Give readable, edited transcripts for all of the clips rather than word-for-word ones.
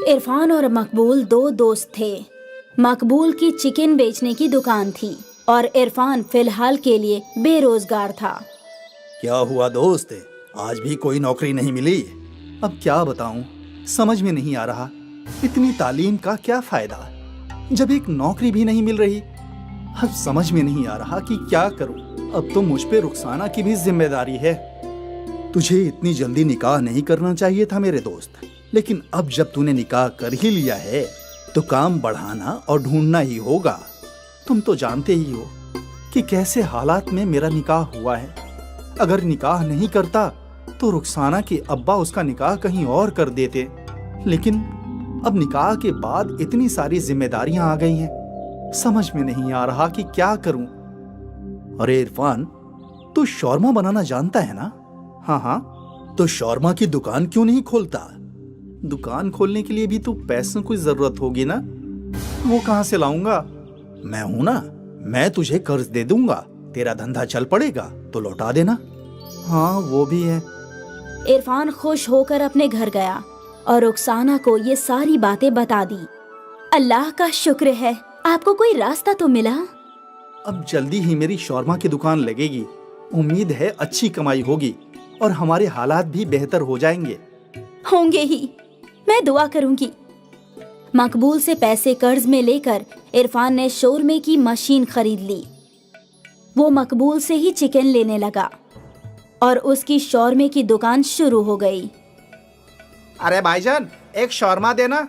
इरफान और मकबूल दो दोस्त थे। मकबूल की चिकन बेचने की दुकान थी और इरफान फिलहाल के लिए बेरोजगार था। क्या हुआ दोस्त, आज भी कोई नौकरी नहीं मिली? अब क्या बताऊं, समझ में नहीं आ रहा। इतनी तालीम का क्या फायदा जब एक नौकरी भी नहीं मिल रही। अब समझ में नहीं आ रहा कि क्या करूं। अब तो मुझ पे रुखसाना की भी जिम्मेदारी है। तुझे इतनी जल्दी निकाह नहीं करना चाहिए था मेरे दोस्त, लेकिन अब जब तूने निकाह कर ही लिया है तो काम बढ़ाना और ढूंढना ही होगा। तुम तो जानते ही हो कि कैसे हालात में मेरा निकाह हुआ है। अगर निकाह नहीं करता तो रुखसाना के अब्बा उसका निकाह कहीं और कर देते, लेकिन अब निकाह के बाद इतनी सारी जिम्मेदारियां आ गई हैं, समझ में नहीं आ रहा कि क्या करूं। अरे इरफान, तू शौरमा बनाना जानता है ना? हाँ हाँ, तो शौरमा की दुकान क्यों नहीं खोलता? दुकान खोलने के लिए भी तो पैसों की जरूरत होगी ना, वो कहां से लाऊंगा? मैं हूं ना, मैं तुझे कर्ज दे दूंगा। तेरा धंधा चल पड़ेगा तो लौटा देना। हाँ वो भी है। इरफान खुश होकर अपने घर गया और रुखसाना को ये सारी बातें बता दी। अल्लाह का शुक्र है, आपको कोई रास्ता तो मिला। अब जल्दी ही मेरी शौरमा की दुकान लगेगी। उम्मीद है अच्छी कमाई होगी और हमारे हालात भी बेहतर हो जाएंगे। होंगे ही, मैं दुआ करूंगी। मकबूल से पैसे कर्ज में लेकर इरफान ने शोरमे की मशीन खरीद ली। वो मकबूल से ही चिकन लेने लगा और उसकी शौरमे की दुकान शुरू हो गई। अरे भाईजान, एक शौरमा देना।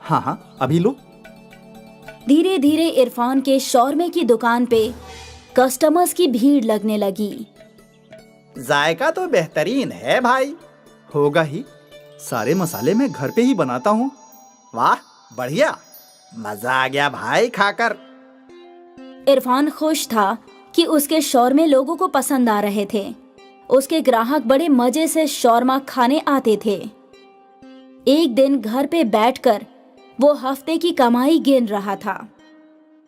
हाँ हाँ, अभी लो। धीरे धीरे इरफान के शौरमे की दुकान पे कस्टमर्स की भीड़ लगने लगी। जायका तो बेहतरीन है भाई। होगा ही, सारे मसाले मैं घर पे ही बनाता हूँ। वाह बढ़िया, मजा आ गया भाई खाकर। इरफान खुश था कि उसके शौरमे लोगों को पसंद आ रहे थे। उसके ग्राहक बड़े मजे से शौरमा खाने आते थे। एक दिन घर पे बैठकर वो हफ्ते की कमाई गिन रहा था।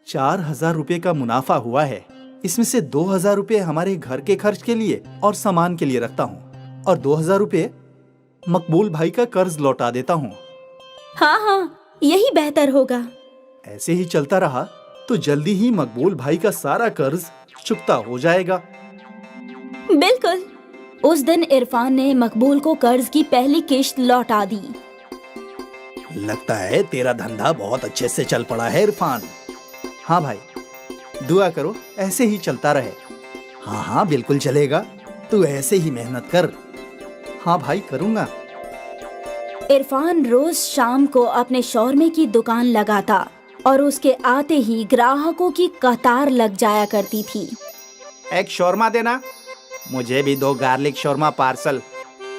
4,000 रुपए का मुनाफा हुआ है। इसमें से 2,000 रुपए हमारे घर के खर्च के लिए और सामान के लिए रखता हूँ और 2,000 रुपए मकबूल भाई का कर्ज लौटा देता हूँ। हाँ हाँ, यही बेहतर होगा। ऐसे ही चलता रहा तो जल्दी ही मकबूल भाई का सारा कर्ज चुकता हो जाएगा। बिल्कुल। उस दिन इरफान ने मकबूल को कर्ज की पहली किश्त लौटा दी। लगता है तेरा धंधा बहुत अच्छे से चल पड़ा है इरफान। हाँ भाई, दुआ करो ऐसे ही चलता रहे। हाँ हाँ बिल्कुल चलेगा, तू ऐसे ही मेहनत कर। हाँ भाई करूँगा। इरफान रोज शाम को अपने शौरमे की दुकान लगाता और उसके आते ही ग्राहकों की कतार लग जाया करती थी। एक शौरमा देना। मुझे भी 2 गार्लिक शौरमा पार्सल।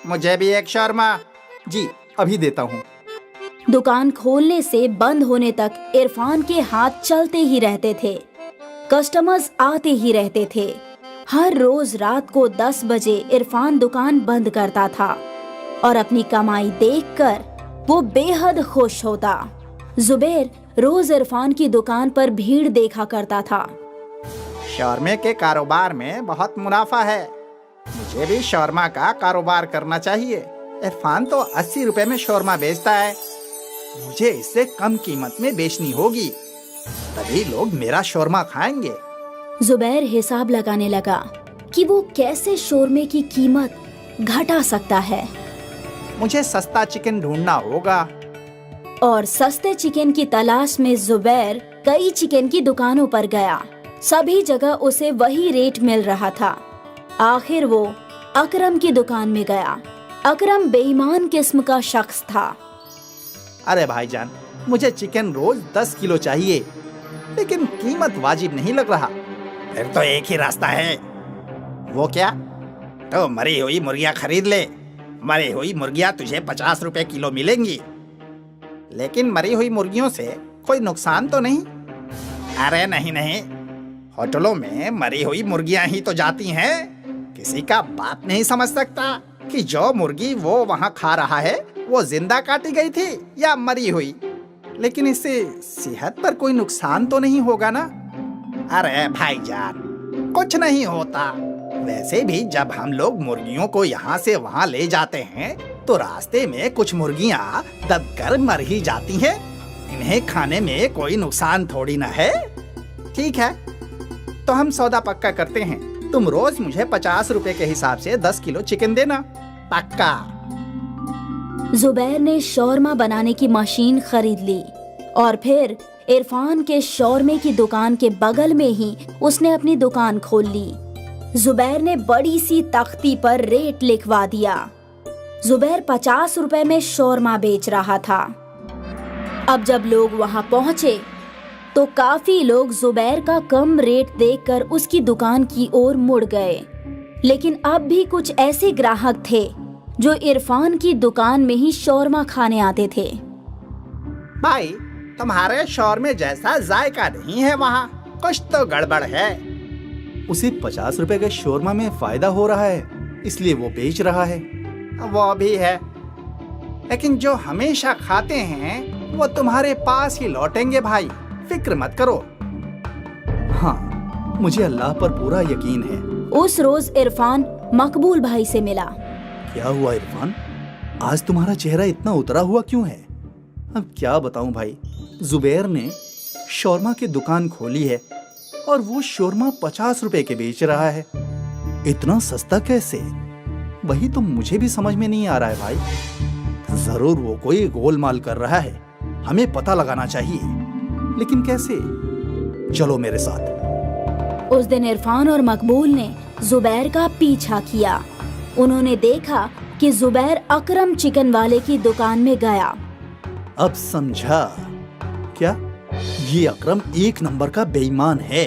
मुझे भी एक शौरमा। जी अभी देता हूँ। दुकान खोलने से बंद होने तक इरफान के हाथ चलते ही रहते थे। कस्टमर्स आते ही रहते थे। हर रोज रात को 10 बजे इरफान दुकान बंद करता था और अपनी कमाई देखकर वो बेहद खुश होता। जुबैर रोज इरफान की दुकान पर भीड़ देखा करता था। शौरमे के कारोबार में बहुत मुनाफा है, मुझे भी शौरमा का कारोबार करना चाहिए। इरफान तो 80 रुपए में शौरमा बेचता है, मुझे इससे कम कीमत में बेचनी होगी, तभी लोग मेरा शौरमा खाएंगे। जुबैर हिसाब लगाने लगा कि वो कैसे शौरमे की कीमत घटा सकता है। मुझे सस्ता चिकन ढूंढना होगा। और सस्ते चिकन की तलाश में जुबैर कई चिकन की दुकानों पर गया। सभी जगह उसे वही रेट मिल रहा था। आखिर वो अकरम की दुकान में गया। अकरम बेईमान किस्म का शख्स था। अरे भाईजान, मुझे चिकन रोज 10 किलो चाहिए, लेकिन कीमत वाजिब नहीं लग रहा। फिर तो एक ही रास्ता है। वो क्या? तो मरी हुई मुर्गियाँ खरीद ले। मरी हुई मुर्गियाँ तुझे 50 रुपए किलो मिलेंगी। लेकिन मरी हुई मुर्गियों से कोई नुकसान तो नहीं? अरे नहीं नहीं, होटलों में मरी हुई मुर्गियाँ ही तो जाती हैं। किसी का बाप नहीं समझ सकता कि जो मुर्गी वो वहाँ खा रहा है वो जिंदा काटी गई थी या मरी हुई। लेकिन इससे सेहत पर कोई नुकसान तो नहीं होगा ना? अरे भाईजान, कुछ नहीं होता। वैसे भी जब हम लोग मुर्गियों को यहाँ से वहाँ ले जाते हैं तो रास्ते में कुछ मुर्गियां दबकर मर ही जाती हैं। इन्हें खाने में कोई नुकसान थोड़ी ना है। ठीक है, तो हम सौदा पक्का करते हैं। तुम रोज मुझे 50 रुपए के हिसाब से 10 किलो चिकन देना। पक्का। जुबैर ने शौरमा बनाने की मशीन खरीद ली और फिर इरफान के शौरमे की दुकान के बगल में ही उसने अपनी दुकान खोल ली। जुबैर ने बड़ी सी तख्ती पर रेट लिखवा दिया। जुबैर 50 रुपए में शौरमा बेच रहा था। अब जब लोग वहां पहुंचे तो काफी लोग जुबैर का कम रेट देखकर उसकी दुकान की ओर मुड़ गए। लेकिन अब भी कुछ ऐसे ग्राहक थे जो इरफान की दुकान में ही शौरमा खाने आते थे। भाई, तुम्हारे शौरमे जैसा जायका नहीं है वहाँ। कुछ तो गड़बड़ है। उसे 50 रुपए के शोरमा में फायदा हो रहा है, इसलिए वो बेच रहा है। वो भी है, लेकिन जो हमेशा खाते हैं वो तुम्हारे पास ही लौटेंगे भाई। फिक्र मत करो। हाँ, मुझे अल्लाह पर पूरा यकीन है। उस रोज इरफान मकबूल भाई से मिला। क्या हुआ इरफान, आज तुम्हारा चेहरा इतना उतरा हुआ क्यों है? अब क्या बताऊं भाई, जुबैर ने शौरमा की दुकान खोली है और वो शौरमा 50 रुपए के बेच रहा है। इतना सस्ता कैसे? वही तो मुझे भी समझ में नहीं आ रहा है भाई। जरूर वो कोई गोलमाल कर रहा है, हमें पता लगाना चाहिए, लेकिन कैसे? चलो मेरे साथ। उस दिन इरफान और मकबूल ने जुबैर का पीछा किया। उन्होंने देखा कि जुबैर अकरम चिकन वाले की दुकान में गया। अब समझा। क्या ये अकरम एक नंबर का बेईमान है?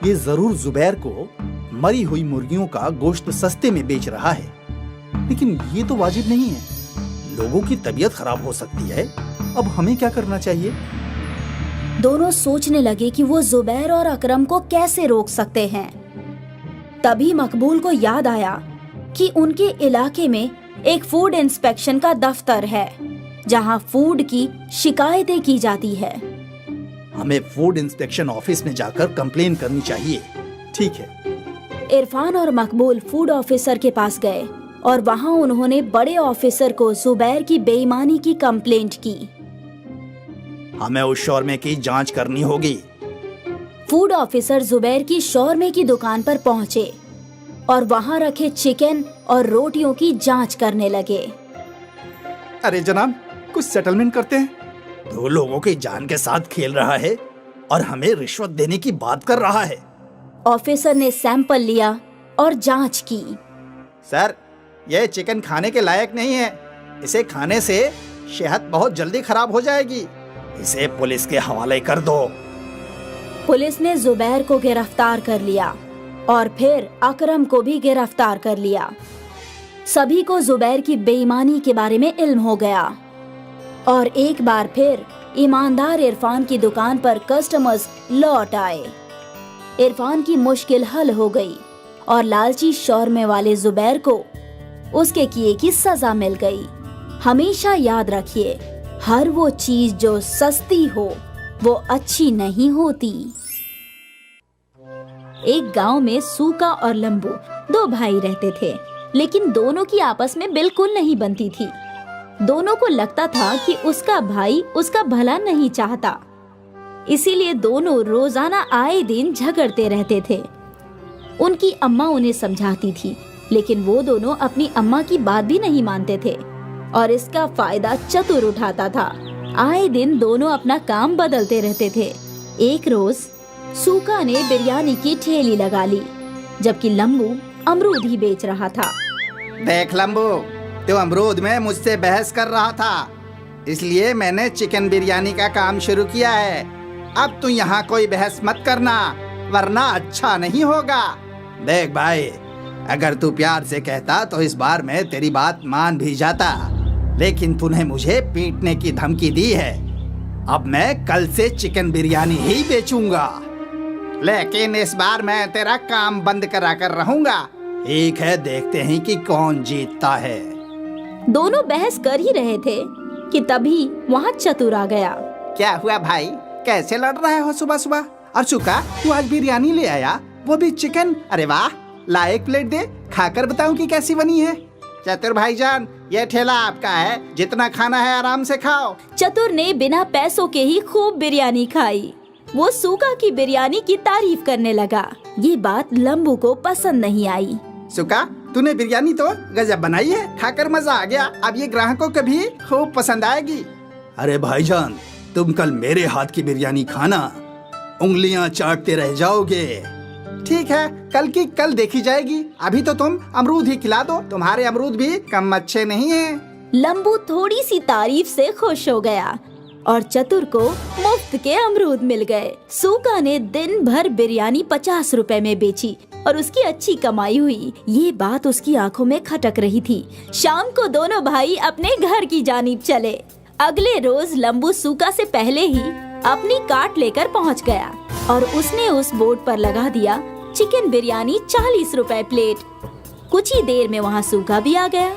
ये जरूर जुबैर को मरी हुई मुर्गियों का गोश्त सस्ते में बेच रहा है। लेकिन ये तो वाजिब नहीं है, लोगों की तबीयत खराब हो सकती है। अब हमें क्या करना चाहिए? दोनों सोचने लगे कि वो जुबैर और अकरम को कैसे रोक सकते हैं। तभी मकबूल को याद आया कि उनके इलाके में एक फूड इंस्पेक्शन का दफ्तर है जहां फूड की शिकायतें की जाती है। हमें फूड इंस्पेक्शन ऑफिस में जाकर कंप्लेन करनी चाहिए। ठीक है। इरफान और मकबूल फूड ऑफिसर के पास गए और वहां उन्होंने बड़े ऑफिसर को जुबैर की बेईमानी की कंप्लेंट की। हमें उस शौरमे की जांच करनी होगी। फूड ऑफिसर जुबैर की शौरमे की दुकान पर पहुंचे और वहां रखे चिकन और रोटियों की जांच करने लगे। अरे जनाब, कुछ सेटलमेंट करते हैं। 2 लोगों की जान के साथ खेल रहा है और हमें रिश्वत देने की बात कर रहा है। ऑफिसर ने सैंपल लिया और जांच की। सर, यह चिकन खाने के लायक नहीं है। इसे खाने से सेहत बहुत जल्दी खराब हो जाएगी। इसे पुलिस के हवाले कर दो। पुलिस ने जुबैर को गिरफ्तार कर लिया और फिर अकरम को भी गिरफ्तार कर लिया। सभी को जुबैर की बेईमानी के बारे में इल्म हो गया और एक बार फिर ईमानदार इरफान की दुकान पर कस्टमर्स लौट आए। इरफान की मुश्किल हल हो गई और लालची शौरमे वाले जुबैर को उसके किए की सजा मिल गई। हमेशा याद रखिए, हर वो चीज जो सस्ती हो वो अच्छी नहीं होती। एक गांव में सूका और लंबू 2 भाई रहते थे, लेकिन दोनों की आपस में बिल्कुल नहीं बनती थी। दोनों को लगता था कि उसका भाई उसका भला नहीं चाहता, इसीलिए दोनों रोजाना आए दिन झगड़ते रहते थे। उनकी अम्मा उन्हें समझाती थी, लेकिन वो दोनों अपनी अम्मा की बात भी नहीं मानते थे और इसका फायदा चतुर उठाता था। आए दिन दोनों अपना काम बदलते रहते थे। एक रोज सूका ने बिरयानी की ठेली लगा ली, जबकि लंबू अमरूद ही बेच रहा था। देख लंबू, तू अमरूद में मुझसे बहस कर रहा था, इसलिए मैंने चिकन बिरयानी का काम शुरू किया है। अब तू यहाँ कोई बहस मत करना, वरना अच्छा नहीं होगा। देख भाई, अगर तू प्यार से कहता तो इस बार मैं तेरी बात मान भी जाता, लेकिन तूने मुझे पीटने की धमकी दी है। अब मैं कल से चिकन बिरयानी ही बेचूंगा, लेकिन इस बार मैं तेरा काम बंद करा कर रहूंगा। ठीक है, देखते हैं कि कौन जीतता है। दोनों बहस कर ही रहे थे कि तभी वहाँ चतुर आ गया। क्या हुआ भाई, कैसे लड़ रहे हो सुबह सुबह? और सुका, तू आज बिरयानी ले आया, वो भी चिकन? अरे वाह, ला एक प्लेट दे, खाकर बताऊं कि कैसी बनी है। चतुर भाईजान, ये ठेला आपका है, जितना खाना है आराम से खाओ। चतुर ने बिना पैसों के ही खूब बिरयानी खाई। वो सुका की बिरयानी की तारीफ करने लगा। ये बात लंबू को पसंद नहीं आई। सुका, तूने बिरयानी तो गजब बनाई है, खाकर मजा आ गया। अब ये ग्राहकों को भी खूब पसंद आएगी। अरे भाईजान, तुम कल मेरे हाथ की बिरयानी खाना, उंगलियां चाटते रह जाओगे। ठीक है, कल की कल देखी जाएगी। अभी तो तुम अमरूद ही खिला दो, तुम्हारे अमरूद भी कम अच्छे नहीं हैं। लंबू थोड़ी सी तारीफ से खुश हो गया और चतुर को मुफ्त के अमरूद मिल गए। सूका ने दिन भर बिरयानी 50 रुपए में बेची और उसकी अच्छी कमाई हुई। ये बात उसकी आंखों में खटक रही थी। शाम को दोनों भाई अपने घर की जानिब चले। अगले रोज लंबू सूका से पहले ही अपनी कार्ट लेकर पहुंच गया और उसने उस बोर्ड पर लगा दिया चिकन बिरयानी 40 रुपए प्लेट। कुछ ही देर में वहाँ सूका भी आ गया।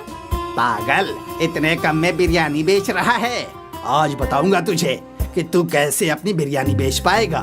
पागल, इतने कम में बिरयानी बेच रहा है। आज बताऊंगा तुझे कि तू कैसे अपनी बिरयानी बेच पाएगा।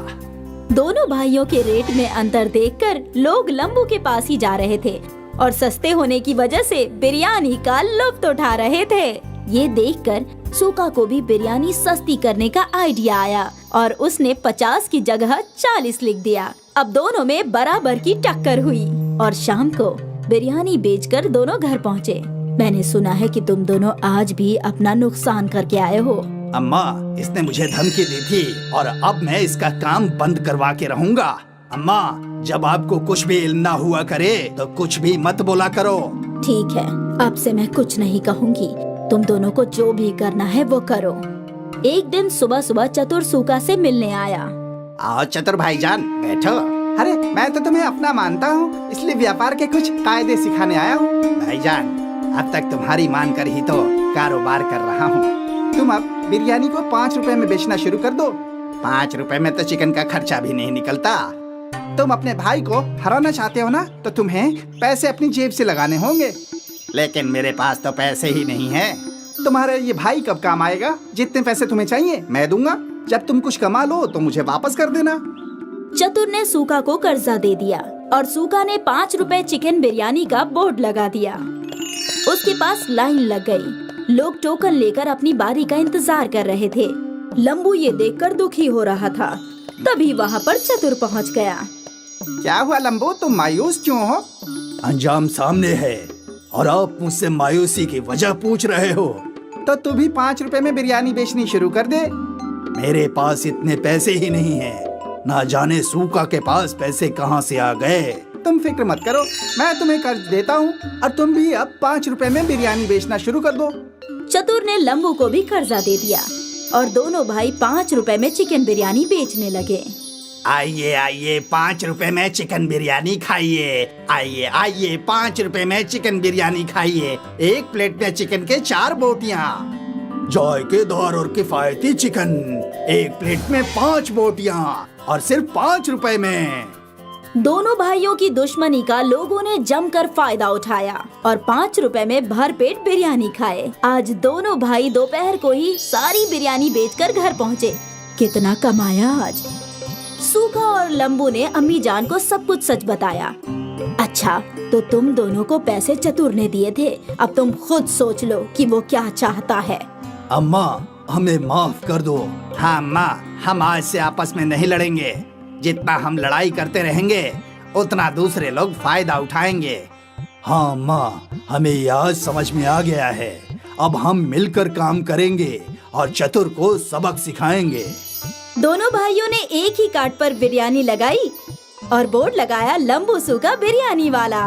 दोनों भाइयों के रेट में अंतर देखकर लोग लंबू के पास ही जा रहे थे और सस्ते होने की वजह से बिरयानी का लुत्फ उठा रहे थे। ये देखकर सूका को भी बिरयानी सस्ती करने का आइडिया आया और उसने 50 की जगह 40 लिख दिया। अब दोनों में बराबर की टक्कर हुई और शाम को बिरयानी बेचकर दोनों घर पहुँचे। मैंने सुना है कि तुम दोनों आज भी अपना नुकसान करके आए हो। अम्मा, इसने मुझे धमकी दी थी और अब मैं इसका काम बंद करवा के रहूंगा। अम्मा, जब आपको कुछ भी इल्म ना हुआ करे तो कुछ भी मत बोला करो। ठीक है, अब से मैं कुछ नहीं कहूँगी। तुम दोनों को जो भी करना है वो करो। एक दिन सुबह सुबह चतुर सूका से मिलने आया। आओ चतुर भाईजान, बैठो। अरे मैं तो तुम्हें अपना मानता हूँ, इसलिए व्यापार के कुछ कायदे सिखाने आया हूँ। भाईजान, अब तक तुम्हारी मान कर ही तो कारोबार कर रहा हूँ। तुम अब बिरयानी को 5 रुपए में बेचना शुरू कर दो। 5 रुपए में तो चिकन का खर्चा भी नहीं निकलता। तुम अपने भाई को हराना चाहते हो ना, तो तुम्हें पैसे अपनी जेब से लगाने होंगे। लेकिन मेरे पास तो पैसे ही नहीं है। तुम्हारा ये भाई कब काम आएगा? जितने पैसे तुम्हें चाहिए मैं दूंगा। जब तुम कुछ कमा लो तो मुझे वापस कर देना। चतुर ने सूका को कर्जा दे दिया और सूका ने 5 रुपए चिकन बिरयानी का बोर्ड लगा दिया। उसके पास लाइन लग गई। लोग टोकन लेकर अपनी बारी का इंतजार कर रहे थे। लंबू ये देखकर दुखी हो रहा था। तभी वहाँ पर चतुर पहुँच गया। क्या हुआ लंबू, तुम मायूस क्यों हो? अंजाम सामने है और आप मुझसे मायूसी की वजह पूछ रहे हो। तो तू भी 5 रुपए में बिरयानी बेचनी शुरू कर दे। मेरे पास इतने पैसे ही नहीं हैं। ना जाने सूका के पास पैसे कहाँ से आ गए। तुम फिक्र मत करो, मैं तुम्हें कर्ज देता हूँ और तुम भी अब 5 रुपए में बिरयानी बेचना शुरू कर दो। चतुर ने लंबू को भी कर्जा दे दिया और दोनों भाई 5 रुपए में चिकन बिरयानी बेचने लगे। आइए आइए, 5 रुपए में चिकन बिरयानी खाइए। आइए आइए, 5 रुपए में चिकन बिरयानी खाइए। एक प्लेट में चिकन के 4 बोटियाँ, जायकेदार और किफायती चिकन। एक प्लेट में 5 बोटियाँ और सिर्फ 5 रुपए में। दोनों भाइयों की दुश्मनी का लोगों ने जमकर फायदा उठाया और 5 रुपए में भरपेट बिरयानी खाए। आज दोनों भाई दोपहर को ही सारी बिरयानी बेचकर घर पहुँचे। कितना कमाया आज। सूखा और लंबू ने अम्मी जान को सब कुछ सच बताया। अच्छा, तो तुम दोनों को पैसे चतुर ने दिए थे। अब तुम खुद सोच लो कि वो क्या चाहता है। अम्मा, हमें माफ कर दो। हाँ अम्मा, हम आज से आपस में नहीं लड़ेंगे। जितना हम लड़ाई करते रहेंगे उतना दूसरे लोग फायदा उठाएंगे। हाँ अम्मा, हमें ये आज समझ में आ गया है। अब हम मिलकर काम करेंगे और चतुर को सबक सिखाएंगे। दोनों भाइयों ने एक ही कार्ट पर बिरयानी लगाई और बोर्ड लगाया लंबू सूका बिरयानी वाला।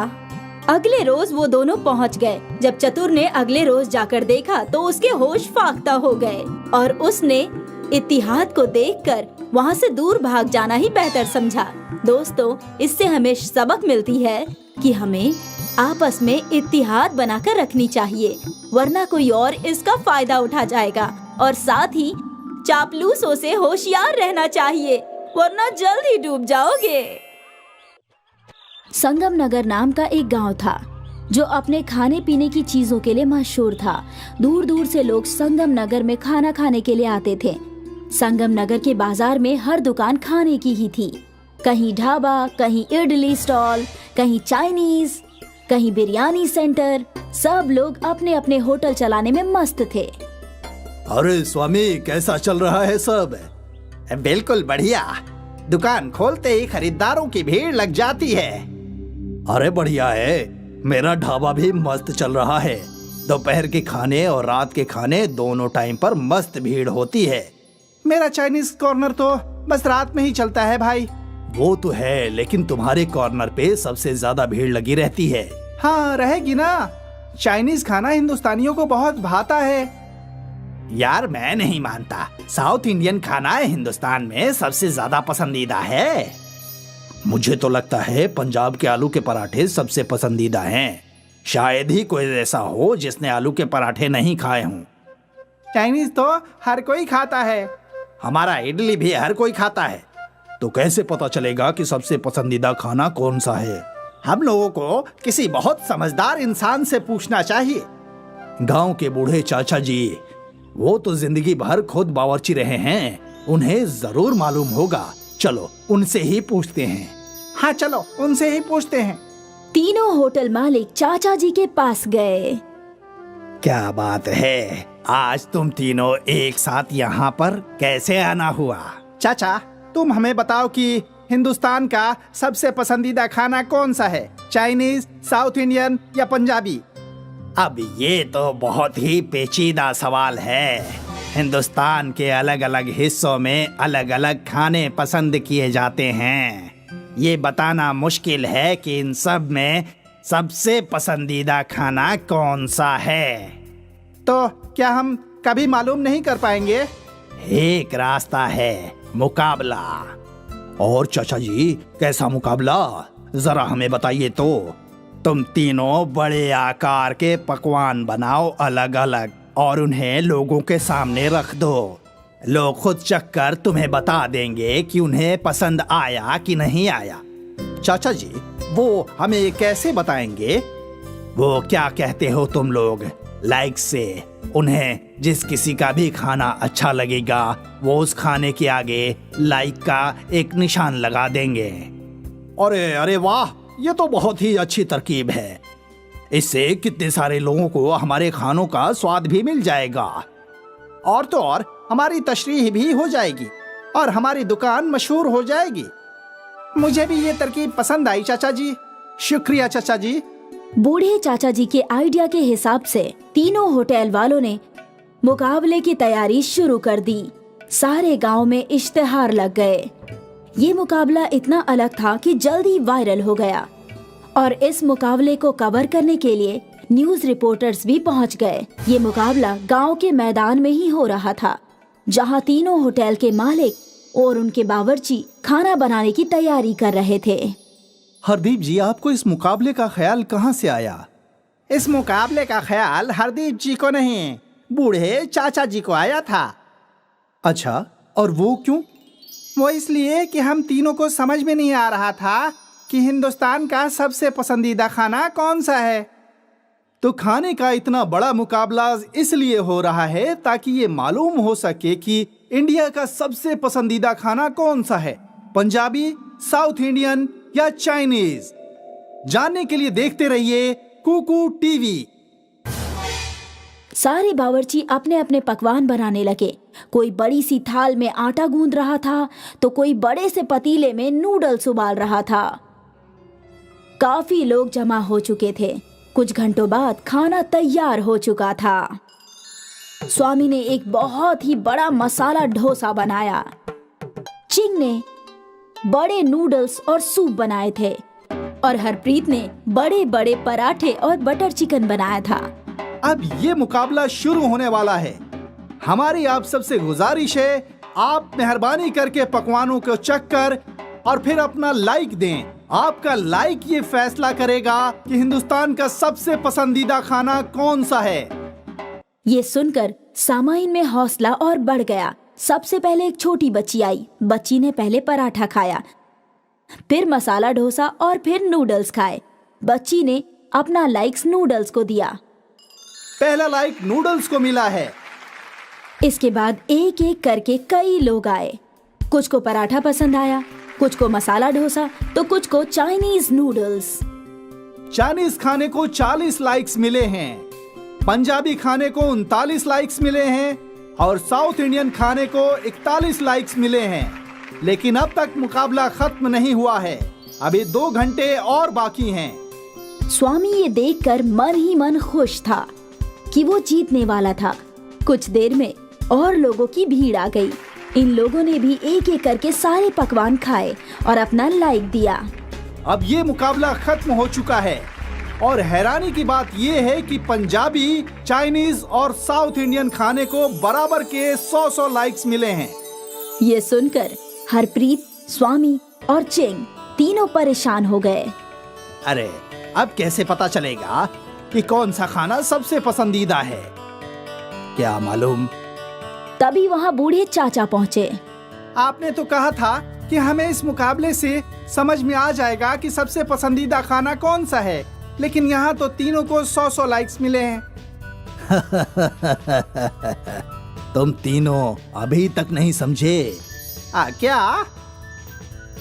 अगले रोज वो दोनों पहुंच गए। जब चतुर ने अगले रोज जाकर देखा तो उसके होश फाख्ता हो गए और उसने इत्तिहाद को देखकर वहाँ से दूर भाग जाना ही बेहतर समझा। दोस्तों, इससे हमें सबक मिलती है कि हमें आपस में इत्तिहाद बनाकर रखनी चाहिए, वरना कोई और इसका फायदा उठा जाएगा। और साथ ही चापलूसों से होशियार रहना चाहिए, वरना जल्द ही डूब जाओगे। संगम नगर नाम का एक गांव था जो अपने खाने पीने की चीजों के लिए मशहूर था। दूर दूर से लोग संगम नगर में खाना खाने के लिए आते थे। संगम नगर के बाजार में हर दुकान खाने की ही थी। कहीं ढाबा, कहीं इडली स्टॉल, कहीं चाइनीज, कहीं बिरयानी सेंटर। सब लोग अपने अपने होटल चलाने में मस्त थे। अरे स्वामी, कैसा चल रहा है सब? बिल्कुल बढ़िया। दुकान खोलते ही खरीदारों की भीड़ लग जाती है। अरे बढ़िया है, मेरा ढाबा भी मस्त चल रहा है। दोपहर के खाने और रात के खाने दोनों टाइम पर मस्त भीड़ होती है। मेरा चाइनीज कॉर्नर तो बस रात में ही चलता है भाई। वो तो है, लेकिन तुम्हारे कॉर्नर पे सबसे ज्यादा भीड़ लगी रहती है। हाँ, रहेगी ना। चाइनीज खाना हिंदुस्तानियों को बहुत भाता है। यार मैं नहीं मानता। साउथ इंडियन खाना हिंदुस्तान में सबसे ज्यादा पसंदीदा है। मुझे तो लगता है पंजाब के आलू के पराठे सबसे पसंदीदा हैं। शायद ही कोई ऐसा हो जिसने आलू के पराठे नहीं खाए हों। चाइनीज तो हर कोई खाता है। हमारा इडली भी हर कोई खाता है। तो कैसे पता चलेगा कि सबसे पसंदीदा खाना कौन सा है? हम लोगों को किसी बहुत समझदार इंसान से पूछना चाहिए। गांव के बूढ़े चाचा जी, वो तो जिंदगी भर खुद बावर्ची रहे हैं, उन्हें जरूर मालूम होगा। चलो उनसे ही पूछते हैं। हाँ चलो उनसे ही पूछते हैं। तीनों होटल मालिक चाचा जी के पास गए। क्या बात है, आज तुम तीनों एक साथ यहाँ पर कैसे आना हुआ? चाचा, तुम हमें बताओ कि हिंदुस्तान का सबसे पसंदीदा खाना कौन सा है? चाइनीज, साउथ इंडियन या पंजाबी? अब ये तो बहुत ही पेचीदा सवाल है। हिंदुस्तान के अलग अलग हिस्सों में अलग अलग खाने पसंद किए जाते हैं। ये बताना मुश्किल है कि इन सब में सबसे पसंदीदा खाना कौन सा है। तो क्या हम कभी मालूम नहीं कर पाएंगे? एक रास्ता है, मुकाबला। और चाचा जी, कैसा मुकाबला? जरा हमें बताइए तो। तुम तीनों बड़े आकार के पकवान बनाओ अलग अलग और उन्हें लोगों के सामने रख दो। लोग खुद चखकर तुम्हें बता देंगे कि उन्हें पसंद आया कि नहीं आया। चाचा जी, वो हमें कैसे बताएंगे? वो क्या कहते हो तुम लोग, लाइक से। उन्हें जिस किसी का भी खाना अच्छा लगेगा वो उस खाने के आगे लाइक का एक निशान लगा देंगे। अरे अरे वाह, ये तो बहुत ही अच्छी तरकीब है। इससे कितने सारे लोगों को हमारे खानों का स्वाद भी मिल जाएगा। और तो और हमारी तशरीह भी हो जाएगी और हमारी दुकान मशहूर हो जाएगी। मुझे भी ये तरकीब पसंद आई चाचा जी। शुक्रिया चाचा जी। बूढ़े चाचा जी के आइडिया के हिसाब से तीनों होटल वालों ने मुकाबले की तैयारी शुरू कर दी। सारे गांव में इश्तिहार लग गए। ये मुकाबला इतना अलग था कि जल्दी वायरल हो गया और इस मुकाबले को कवर करने के लिए न्यूज रिपोर्टर्स भी पहुंच गए। ये मुकाबला गांव के मैदान में ही हो रहा था, जहां तीनों होटल के मालिक और उनके बावर्ची खाना बनाने की तैयारी कर रहे थे। हरदीप जी, आपको इस मुकाबले का ख्याल कहाँ से आया? इस मुकाबले का ख्याल हरदीप जी को नहीं, बूढ़े चाचा जी को आया था। अच्छा, और वो क्यों? वो इसलिए कि हम तीनों को समझ में नहीं आ रहा था कि हिंदुस्तान का सबसे पसंदीदा खाना कौन सा है। तो खाने का इतना बड़ा मुकाबला इसलिए हो रहा है ताकि ये मालूम हो सके कि इंडिया का सबसे पसंदीदा खाना कौन सा है, पंजाबी, साउथ इंडियन या चाइनीज। जानने के लिए देखते रहिए कुकू टीवी। सारे बावर्ची अपने अपने पकवान बनाने लगे। कोई बड़ी सी थाल में आटा गूंद रहा था तो कोई बड़े से पतीले में नूडल्स उबाल रहा था। काफी लोग जमा हो चुके थे। कुछ घंटों बाद खाना तैयार हो चुका था। स्वामी ने एक बहुत ही बड़ा मसाला डोसा बनाया। चिंग ने बड़े नूडल्स और सूप बनाए थे और हरप्रीत ने बड़े बड़े पराठे और बटर चिकन बनाया था। अब ये मुकाबला शुरू होने वाला है। हमारी आप सबसे गुजारिश है, आप मेहरबानी करके पकवानों को चख कर और फिर अपना लाइक दें। आपका लाइक ये फैसला करेगा कि हिंदुस्तान का सबसे पसंदीदा खाना कौन सा है। ये सुनकर सामाइन में हौसला और बढ़ गया। सबसे पहले एक छोटी बच्ची आई। बच्ची ने पहले पराठा खाया, फिर मसाला डोसा और फिर नूडल्स खाए। बच्ची ने अपना लाइक्स नूडल्स को दिया। पहला लाइक नूडल्स को मिला है। इसके बाद एक एक करके कई लोग आए। कुछ को पराठा पसंद आया, कुछ को मसाला डोसा तो कुछ को चाइनीज नूडल्स। चाइनीज खाने को 40 लाइक्स मिले हैं, पंजाबी खाने को 39 लाइक्स मिले हैं और साउथ इंडियन खाने को 41 लाइक्स मिले हैं। लेकिन अब तक मुकाबला खत्म नहीं हुआ है, अभी 2 घंटे और बाकी हैं। स्वामी ये देखकर मन ही मन खुश था कि वो जीतने वाला था। कुछ देर में और लोगों की भीड़ आ गई। इन लोगों ने भी एक एक करके सारे पकवान खाए और अपना लाइक दिया। अब ये मुकाबला खत्म हो चुका है और हैरानी की बात ये है कि पंजाबी, चाइनीज और साउथ इंडियन खाने को बराबर के 100 लाइक्स मिले हैं। ये सुनकर हरप्रीत, स्वामी और चिंग तीनों परेशान हो गए। अरे अब कैसे पता चलेगा कि कौन सा खाना सबसे पसंदीदा है? क्या मालूम। तभी वहाँ बूढ़े चाचा पहुँचे। आपने तो कहा था कि हमें इस मुकाबले से समझ में आ जाएगा कि सबसे पसंदीदा खाना कौन सा है, लेकिन यहाँ तो तीनों को 100 लाइक्स मिले हैं। तुम तीनों अभी तक नहीं समझे। क्या?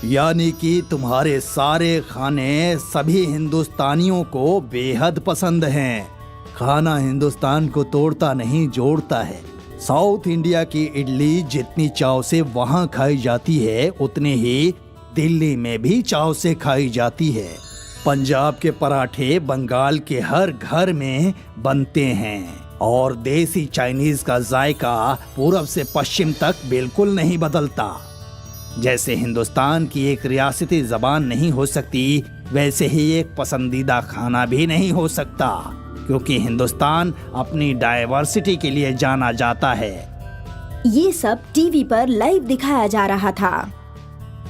यानी कि तुम्हारे सारे खाने सभी हिंदुस्तानियों को बेहद पसंद हैं। खाना हिंदुस्तान को तोड़ता नहीं, जोड़ता है। साउथ इंडिया की इडली जितनी चाव से वहाँ खाई जाती है, उतनी ही दिल्ली में भी चाव से खाई जाती है। पंजाब के पराठे बंगाल के हर घर में बनते हैं और देसी चाइनीज का जायका पूरब से पश्चिम तक बिल्कुल नहीं बदलता। जैसे हिंदुस्तान की एक रियासती जबान नहीं हो सकती, वैसे ही एक पसंदीदा खाना भी नहीं हो सकता, क्योंकि हिंदुस्तान अपनी डाइवर्सिटी के लिए जाना जाता है। ये सब टीवी पर लाइव दिखाया जा रहा था।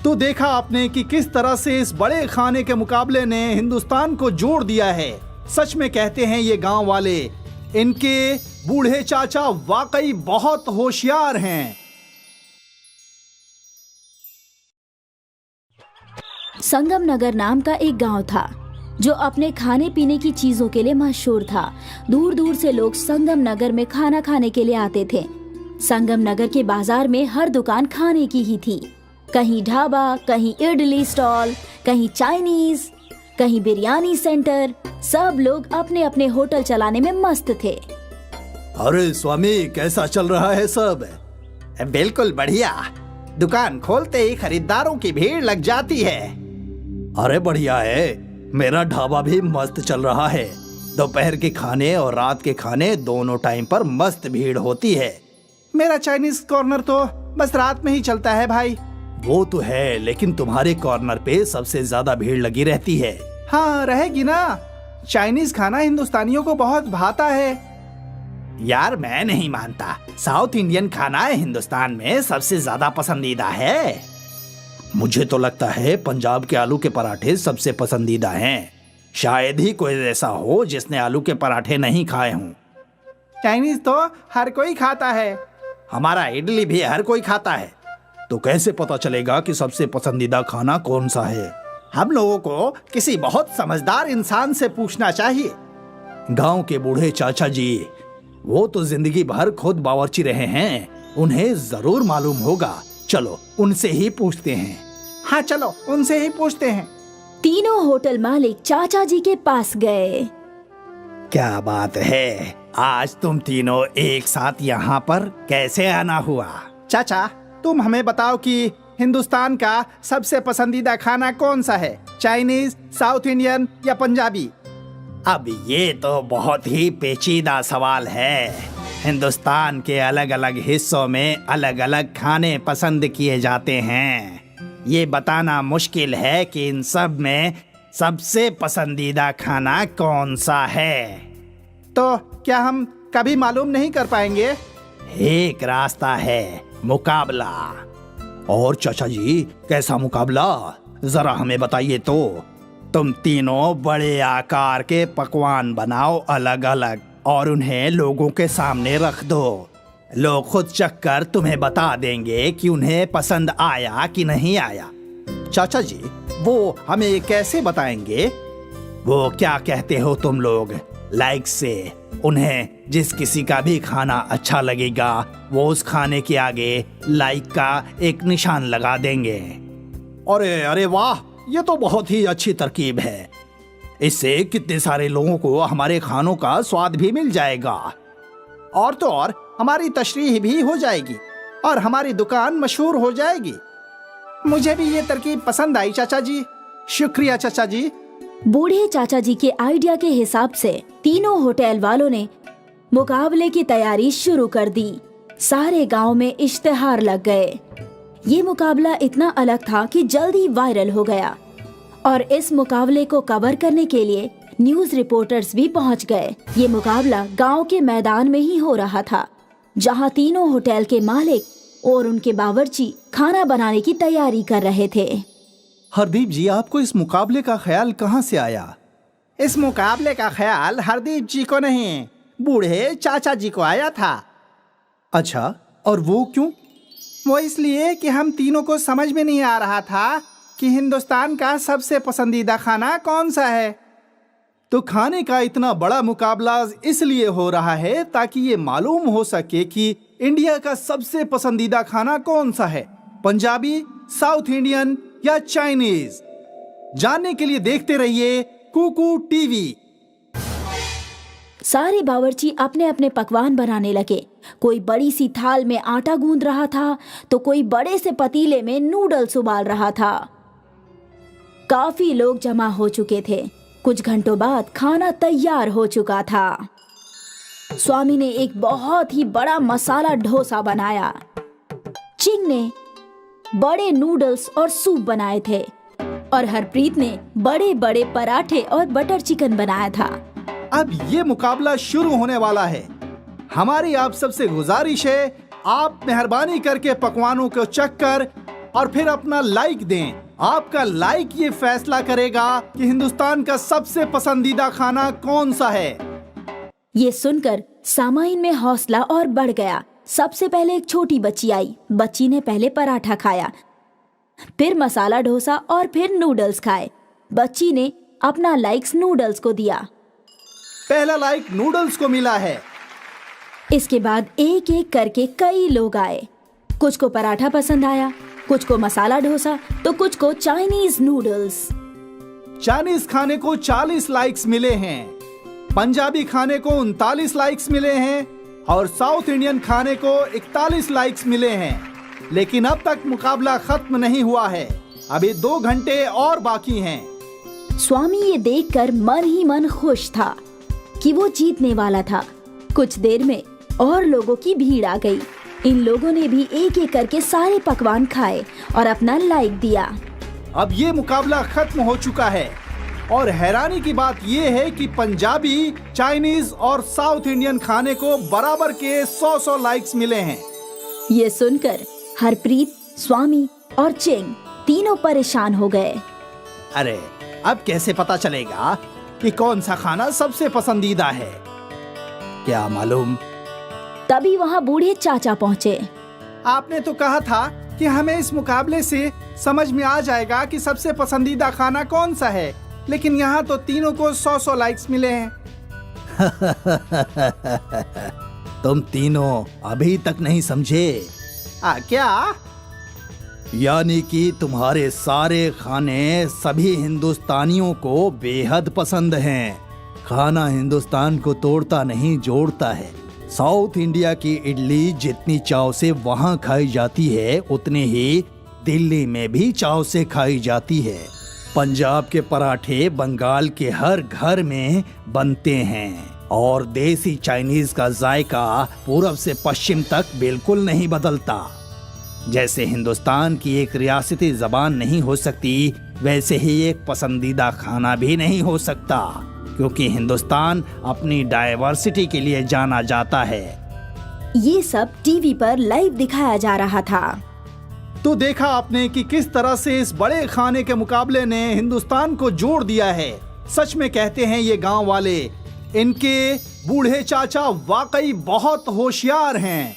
तो देखा आपने कि किस तरह से इस बड़े खाने के मुकाबले ने हिंदुस्तान को जोड़ दिया है। सच में कहते हैं ये गांव वाले, इनके बूढ़े चाचा वाकई बहुत होशियार हैं। संगम नगर नाम का एक गांव था जो अपने खाने पीने की चीजों के लिए मशहूर था। दूर दूर से लोग संगम नगर में खाना खाने के लिए आते थे। संगम नगर के बाजार में हर दुकान खाने की ही थी। कहीं ढाबा, कहीं इडली स्टॉल, कहीं चाइनीज, कहीं बिरयानी सेंटर। सब लोग अपने अपने होटल चलाने में मस्त थे। अरे स्वामी, कैसा चल रहा है सब? बिल्कुल बढ़िया। दुकान खोलते ही खरीदारों की भीड़ लग जाती है। अरे बढ़िया है, मेरा ढाबा भी मस्त चल रहा है। दोपहर के खाने और रात के खाने दोनों टाइम पर मस्त भीड़ होती है। मेरा चाइनीज कॉर्नर तो बस रात में ही चलता है भाई। वो तो है, लेकिन तुम्हारे कॉर्नर पे सबसे ज्यादा भीड़ लगी रहती है। हाँ, रहेगी ना। चाइनीज खाना हिंदुस्तानियों को बहुत भाता है। यार मैं नहीं मानता। साउथ इंडियन खाना हिंदुस्तान में सबसे ज्यादा पसंदीदा है। मुझे तो लगता है पंजाब के आलू के पराठे सबसे पसंदीदा हैं। शायद ही कोई ऐसा हो जिसने आलू के पराठे नहीं खाए हों। चाइनीज तो हर कोई खाता है। हमारा इडली भी हर कोई खाता है। तो कैसे पता चलेगा कि सबसे पसंदीदा खाना कौन सा है? हम लोगों को किसी बहुत समझदार इंसान से पूछना चाहिए। गांव के बूढ़े चाचा जी, वो तो जिंदगी भर खुद बावर्ची रहे हैं, उन्हें जरूर मालूम होगा। चलो उनसे ही पूछते हैं। हाँ चलो उनसे ही पूछते हैं। तीनों होटल मालिक चाचा जी के पास गए। क्या बात है, आज तुम तीनों एक साथ यहाँ पर कैसे आना हुआ? चाचा, तुम हमें बताओ कि हिंदुस्तान का सबसे पसंदीदा खाना कौन सा है? चाइनीज, साउथ इंडियन या पंजाबी? अब ये तो बहुत ही पेचीदा सवाल है। हिंदुस्तान के अलग अलग हिस्सों में अलग अलग खाने पसंद किए जाते हैं। ये बताना मुश्किल है कि इन सब में सबसे पसंदीदा खाना कौन सा है। तो क्या हम कभी मालूम नहीं कर पाएंगे? एक रास्ता है, मुकाबला। और चाचा जी, कैसा मुकाबला? जरा हमें बताइए तो। तुम तीनों बड़े आकार के पकवान बनाओ अलग अलग और उन्हें लोगों के सामने रख दो। लोग खुद चखकर तुम्हें बता देंगे कि उन्हें पसंद आया कि नहीं आया। चाचा जी, वो हमें कैसे बताएंगे? वो क्या कहते हो तुम लोग, लाइक से। उन्हें जिस किसी का भी खाना अच्छा लगेगा वो उस खाने के आगे लाइक का एक निशान लगा देंगे। अरे अरे वाह, ये तो बहुत ही अच्छी तरकीब है। इससे कितने सारे लोगों को हमारे खानों का स्वाद भी मिल जाएगा। और तो और हमारी तशरीह भी हो जाएगी और हमारी दुकान मशहूर हो जाएगी। मुझे भी ये तरकीब पसंद आई चाचा जी। शुक्रिया चाचा जी। बूढ़े चाचा जी के आइडिया के हिसाब से तीनों होटल वालों ने मुकाबले की तैयारी शुरू कर दी। सारे गांव में इश्तिहार लग गए। ये मुकाबला इतना अलग था कि जल्दी वायरल हो गया और इस मुकाबले को कवर करने के लिए न्यूज रिपोर्टर्स भी पहुंच गए। ये मुकाबला गांव के मैदान में ही हो रहा था, जहां तीनों होटल के मालिक और उनके बावर्ची खाना बनाने की तैयारी कर रहे थे। हरदीप जी, आपको इस मुकाबले का ख्याल कहाँ से आया? इस मुकाबले का ख्याल हरदीप जी को नहीं, बूढ़े चाचा जी को आया था। अच्छा, और वो क्यों? वो इसलिए कि हम तीनों को समझ में नहीं आ रहा था कि हिंदुस्तान का सबसे पसंदीदा खाना कौन सा है। तो खाने का इतना बड़ा मुकाबला इसलिए हो रहा है ताकि ये मालूम हो सके कि इंडिया का सबसे पसंदीदा खाना कौन सा है, पंजाबी, साउथ इंडियन या चाइनीज। जानने के लिए देखते रहिए कुकू टीवी। सारे बावर्ची अपने अपने पकवान बनाने लगे। कोई बड़ी सी थाल में आटा गूंद रहा था तो कोई बड़े से पतीले में नूडल्स उबाल रहा था। काफी लोग जमा हो चुके थे। कुछ घंटों बाद खाना तैयार हो चुका था। स्वामी ने एक बहुत ही बड़ा मसाला डोसा बनाया। चिंग ने बड़े नूडल्स और सूप बनाए थे और हरप्रीत ने बड़े बड़े पराठे और बटर चिकन बनाया था। अब ये मुकाबला शुरू होने वाला है। हमारी आप सबसे गुजारिश है, आप मेहरबानी करके पकवानों को चख कर और फिर अपना लाइक दें। आपका लाइक ये फैसला करेगा कि हिंदुस्तान का सबसे पसंदीदा खाना कौन सा है। ये सुनकर सामाइन में हौसला और बढ़ गया। सबसे पहले एक छोटी बच्ची आई। बच्ची ने पहले पराठा खाया, फिर मसाला डोसा और फिर नूडल्स खाए। बच्ची ने अपना लाइक्स नूडल्स को दिया। पहला लाइक नूडल्स को मिला है। इसके बाद एक एक करके कई लोग आए। कुछ को पराठा पसंद आया, कुछ को मसाला डोसा तो कुछ को चाइनीज नूडल्स। चाइनीज खाने को 40 लाइक्स मिले हैं, पंजाबी खाने को 39 लाइक्स मिले हैं और साउथ इंडियन खाने को 41 लाइक्स मिले हैं। लेकिन अब तक मुकाबला खत्म नहीं हुआ है। अभी 2 घंटे और बाकी हैं। स्वामी ये देखकर मन ही मन खुश था कि वो जीतने वाला था। कुछ देर में और लोगों की भीड़ आ गई। इन लोगों ने भी एक एक करके सारे पकवान खाए और अपना लाइक दिया। अब ये मुकाबला खत्म हो चुका है और हैरानी की बात ये है कि पंजाबी, चाइनीज और साउथ इंडियन खाने को बराबर के 100 लाइक्स मिले हैं। ये सुनकर हरप्रीत, स्वामी और चिंग तीनों परेशान हो गए। अरे, अब कैसे पता चलेगा कि कौन सा खाना सबसे पसंदीदा है? क्या मालूम। तभी वहाँ बूढ़े चाचा पहुँचे। आपने तो कहा था कि हमें इस मुकाबले से समझ में आ जाएगा कि सबसे पसंदीदा खाना कौन सा है, लेकिन यहाँ तो तीनों को 100 लाइक्स मिले हैं। तुम तीनों अभी तक नहीं समझे। क्या? यानी कि तुम्हारे सारे खाने सभी हिंदुस्तानियों को बेहद पसंद हैं। खाना हिंदुस्तान को तोड़ता नहीं, जोड़ता है। साउथ इंडिया की इडली जितनी चाव से वहाँ खाई जाती है, उतनी ही दिल्ली में भी चाव से खाई जाती है। पंजाब के पराठे बंगाल के हर घर में बनते हैं और देसी चाइनीज का जायका पूरब से पश्चिम तक बिल्कुल नहीं बदलता। जैसे हिंदुस्तान की एक रियासती जबान नहीं हो सकती, वैसे ही एक पसंदीदा खाना भी नहीं हो सकता, क्योंकि हिंदुस्तान अपनी डाइवर्सिटी के लिए जाना जाता है। ये सब टीवी पर लाइव दिखाया जा रहा था। तो देखा आपने कि किस तरह से इस बड़े खाने के मुकाबले ने हिंदुस्तान को जोड़ दिया है। सच में कहते हैं ये गांव वाले, इनके बूढ़े चाचा वाकई बहुत होशियार हैं।